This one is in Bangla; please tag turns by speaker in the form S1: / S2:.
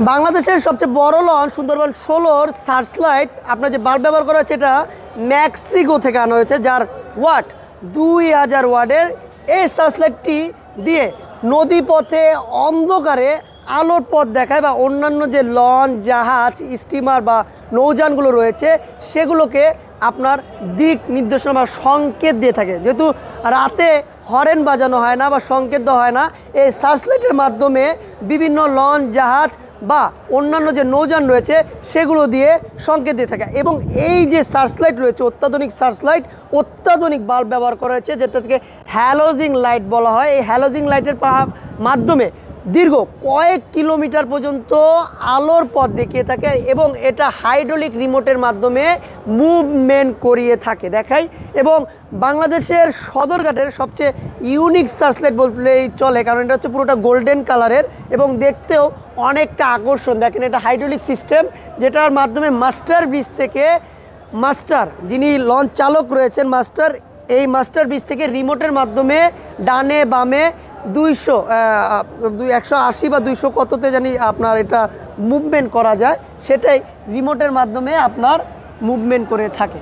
S1: বাংলাদেশের সবচেয়ে বড় লঞ্চ সুন্দরবন 16-র সার্চ লাইট আপনার যে বাল্ব ব্যবহার করা হচ্ছে এটা মেক্সিকো থেকে আনা হয়েছে, যার ওয়াট 2000 ওয়াটের। এই সার্চ লাইটটি দিয়ে নদীপথে অন্ধকারে আলোর পথ দেখায় বা অন্যান্য যে লঞ্চ, জাহাজ, স্টিমার বা নৌযানগুলো রয়েছে সেগুলোকে আপনার দিক নির্দেশনা বা সংকেত দিয়ে থাকে। যেহেতু রাতে হরেন বাজানো হয় না বা সংকেত দেওয়া হয় না, এই সার্চ লাইটের মাধ্যমে বিভিন্ন লঞ্চ, জাহাজ বা অন্যান্য যে নৌযান রয়েছে সেগুলো দিয়ে সংকেত দিয়ে থাকে। এবং এই যে সার্চ লাইট রয়েছে, অত্যাধুনিক সার্চ লাইট, অত্যাধুনিক বাল্ব ব্যবহার করা হয়েছে যেটাকে হ্যালোজিং লাইট বলা হয়। এই হ্যালোজিং লাইটের মাধ্যমে দীর্ঘ কয়েক কিলোমিটার পর্যন্ত আলোর পথ দেখিয়ে থাকে এবং এটা হাইড্রোলিক রিমোটের মাধ্যমে মুভমেন্ট করিয়ে থাকে দেখাই। এবং বাংলাদেশের সদরঘাটের সবচেয়ে ইউনিক সার্চ লাইট বললেই চলে, কারণ এটা হচ্ছে পুরোটা গোল্ডেন কালারের এবং দেখতেও অনেকটা আকর্ষণ। দেখেন এটা হাইড্রোলিক সিস্টেম, যেটার মাধ্যমে মাস্টার ব্রিজ থেকে যিনি লঞ্চ চালক রয়েছেন এই মাস্টার ব্রিজ থেকে রিমোটের মাধ্যমে ডানে বামে 180 বা 200 কততে জানি আপনার এটা মুভমেন্ট করা যায়, সেটাই রিমোটের মাধ্যমে আপনার মুভমেন্ট করে থাকে।